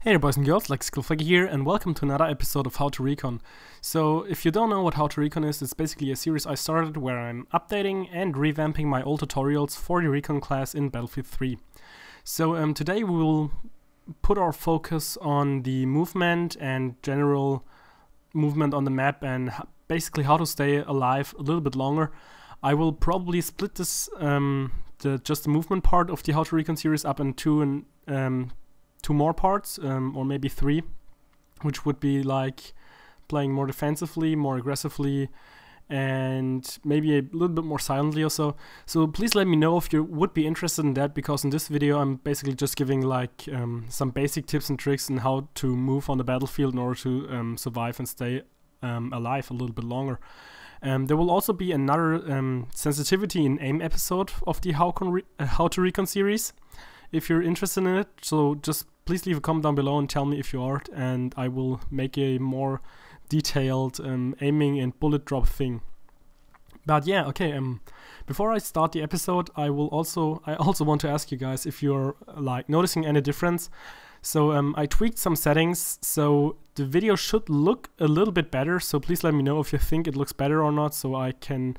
Hey there boys and girls, LexSkillFlaggy here, and welcome to another episode of Howto Recon. So, if you don't know what Howto Recon is, it's basically a series I started where I'm updating and revamping my old tutorials for the Recon class in Battlefield 3. So today we will put our focus on the movement and general movement on the map and basically how to stay alive a little bit longer. I will probably split this, just the movement part of the Howto Recon series up into two more parts, or maybe three, which would be like playing more defensively, more aggressively, and maybe a little bit more silently or so. So please let me know if you would be interested in that, because in this video I'm basically just giving like some basic tips and tricks on how to move on the battlefield in order to survive and stay alive a little bit longer. There will also be another sensitivity and aim episode of the Howto Recon series, if you're interested in it. So just please leave a comment down below and tell me if you are, and I will make a more detailed aiming and bullet drop thing. But yeah, okay, before I start the episode, I also want to ask you guys if you're like noticing any difference. So I tweaked some settings, so the video should look a little bit better, so please let me know if you think it looks better or not, so I can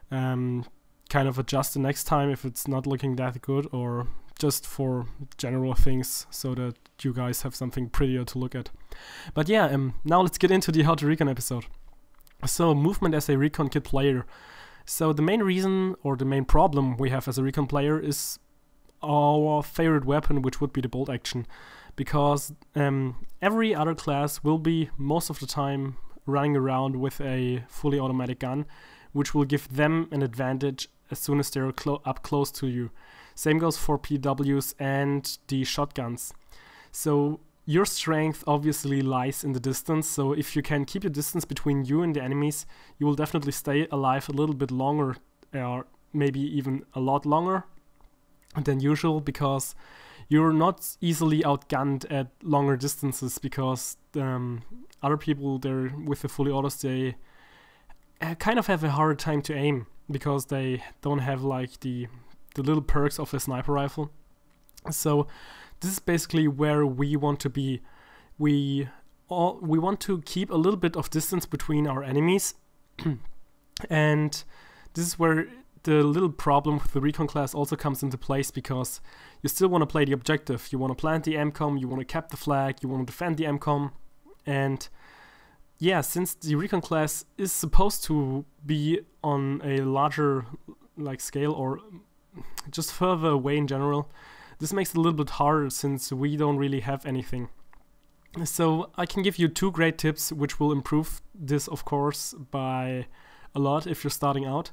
kind of adjust the next time if it's not looking that good, or just for general things so that you guys have something prettier to look at. But yeah, now let's get into the Howto Recon episode. So, movement as a Recon kit player. So the main reason, or the main problem we have as a Recon player is our favorite weapon, which would be the bolt action. Because every other class will be, most of the time, running around with a fully automatic gun, which will give them an advantage as soon as they're up close to you. Same goes for PWs and the shotguns. So your strength obviously lies in the distance, so if you can keep your distance between you and the enemies, you will definitely stay alive a little bit longer, or maybe even a lot longer than usual, because you're not easily outgunned at longer distances, because other people there with the fully autos, they kind of have a harder time to aim, because they don't have like the little perks of a sniper rifle. So this is basically where we want to be. We want to keep a little bit of distance between our enemies, and this is where the little problem with the Recon class also comes into place, because you still want to play the objective. You want to plant the MCOM, you want to cap the flag, you want to defend the MCOM, and yeah, since the Recon class is supposed to be on a larger like scale, or just further away in general, this makes it a little bit harder since we don't really have anything. So I can give you two great tips which will improve this, of course, by a lot if you're starting out.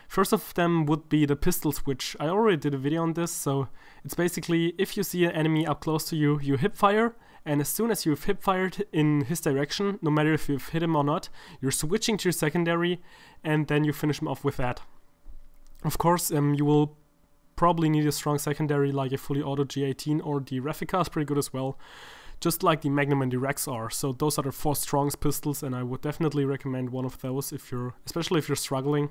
First of them would be the pistol switch. I already did a video on this, so it's basically if you see an enemy up close to you, you hip fire, and as soon as you've hip fired in his direction, no matter if you've hit him or not, you're switching to your secondary, and then you finish him off with that. Of course, you will probably need a strong secondary like a fully auto G18, or the Replica is pretty good as well, just like the Magnum and the Rex are. So those are the four strongest pistols, and I would definitely recommend one of those especially if you're struggling.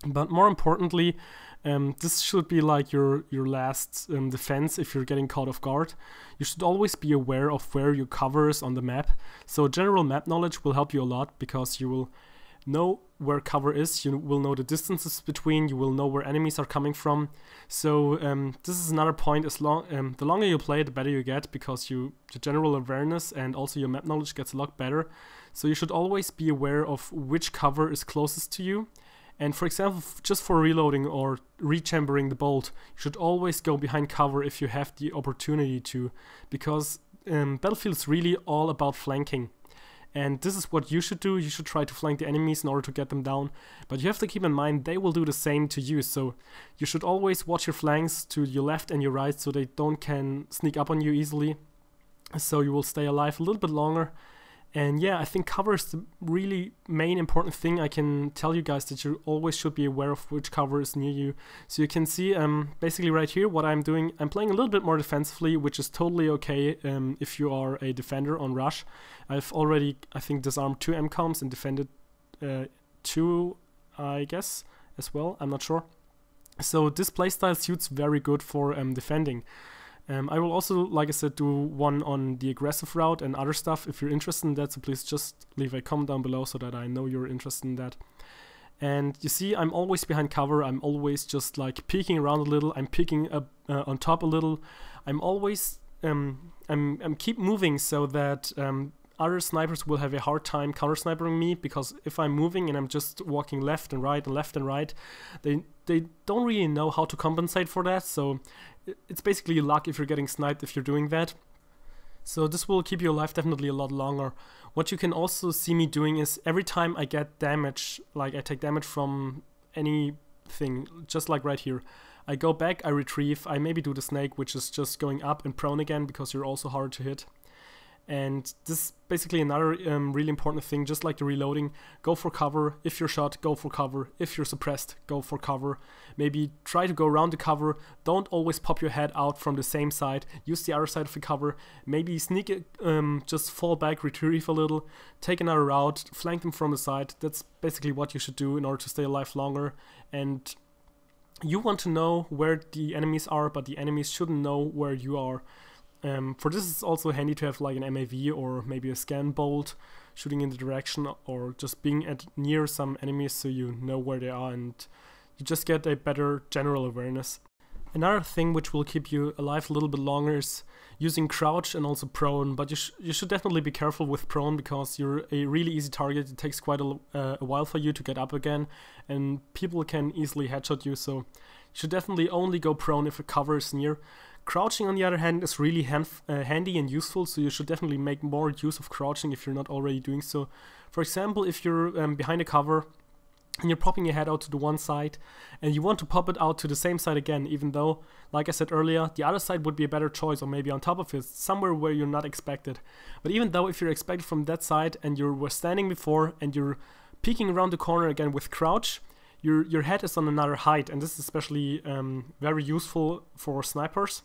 But more importantly, this should be like your last defense if you're getting caught off guard. You should always be aware of where your cover is on the map. So general map knowledge will help you a lot, because you will know where cover is, you will know the distances between, you will know where enemies are coming from. So this is another point. The longer you play, the better you get, because the general awareness and also your map knowledge gets a lot better. So you should always be aware of which cover is closest to you. And for example, just for reloading or rechambering the bolt, you should always go behind cover if you have the opportunity to, because Battlefield is really all about flanking. And this is what you should do. You should try to flank the enemies in order to get them down. But you have to keep in mind they will do the same to you. So you should always watch your flanks to your left and your right, so they can sneak up on you easily. So you will stay alive a little bit longer. And yeah, I think cover is the really main important thing. I can tell you guys that you always should be aware of which cover is near you. So you can see basically right here what I'm doing. I'm playing a little bit more defensively, which is totally okay if you are a defender on rush. I've already, I think, disarmed 2 MCOMs and defended 2, I guess, as well. I'm not sure. So this playstyle suits very good for defending. I will also, like I said, do one on the aggressive route and other stuff if you're interested in that, so please just leave a comment down below so that I know you're interested in that. And you see, I'm always behind cover, I'm always just like peeking around a little, I'm peeking up on top a little, I'm always, I'm keep moving so that other snipers will have a hard time counter-snipering me, because if I'm moving and I'm just walking left and right and left and right, they don't really know how to compensate for that, so it's basically luck if you're getting sniped if you're doing that. So this will keep you alive definitely a lot longer. What you can also see me doing is every time I get damage, like I take damage from anything, just like right here, I go back, I retrieve, I maybe do the snake, which is just going up and prone again because you're also hard to hit. And this is basically another really important thing, just like the reloading. Go for cover. If you're shot, go for cover. If you're suppressed, go for cover. Maybe try to go around the cover. Don't always pop your head out from the same side. Use the other side of the cover. Maybe sneak it, just fall back, retrieve a little, take another route, flank them from the side. That's basically what you should do in order to stay alive longer. And you want to know where the enemies are, but the enemies shouldn't know where you are. For this it's also handy to have like an MAV or maybe a scan bolt shooting in the direction, or just being near some enemies so you know where they are and you just get a better general awareness. Another thing which will keep you alive a little bit longer is using crouch and also prone, but you should definitely be careful with prone because you're a really easy target. It takes quite a while for you to get up again and people can easily headshot you, so you should definitely only go prone if a cover is near. Crouching, on the other hand, is really handy and useful, so you should definitely make more use of crouching if you're not already doing so. For example, if you're behind a cover and you're popping your head out to the one side and you want to pop it out to the same side again, even though, like I said earlier, the other side would be a better choice, or maybe on top of it, somewhere where you're not expected. But even though if you're expected from that side and you were standing before and you're peeking around the corner again with crouch, your head is on another height, and this is especially very useful for snipers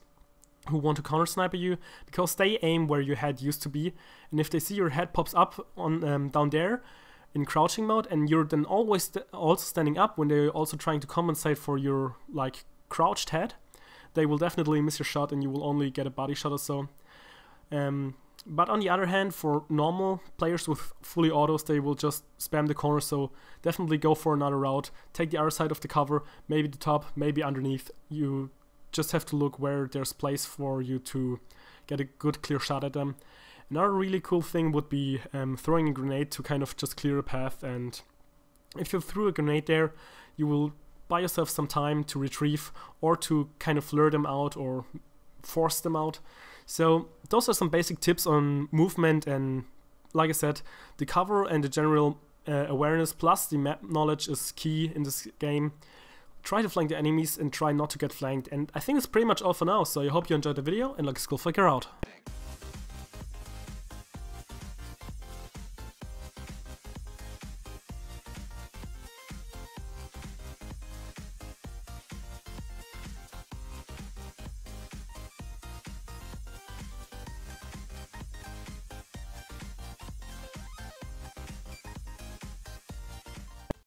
who want to counter sniper you, because they aim where your head used to be, and if they see your head pops up on down there in crouching mode, and you're then always also standing up when they're also trying to compensate for your like crouched head, they will definitely miss your shot and you will only get a body shot or so. But on the other hand, for normal players with fully autos, they will just spam the corner, so definitely go for another route, take the other side of the cover, maybe the top, maybe underneath. You just have to look where there's place for you to get a good clear shot at them. Another really cool thing would be throwing a grenade to kind of just clear a path, and if you threw a grenade there, you will buy yourself some time to retrieve or to kind of lure them out or force them out. So those are some basic tips on movement, and like I said, the cover and the general awareness plus the map knowledge is key in this game. Try to flank the enemies and try not to get flanked, and I think it's pretty much all for now, so I hope you enjoyed the video and let's go figure out.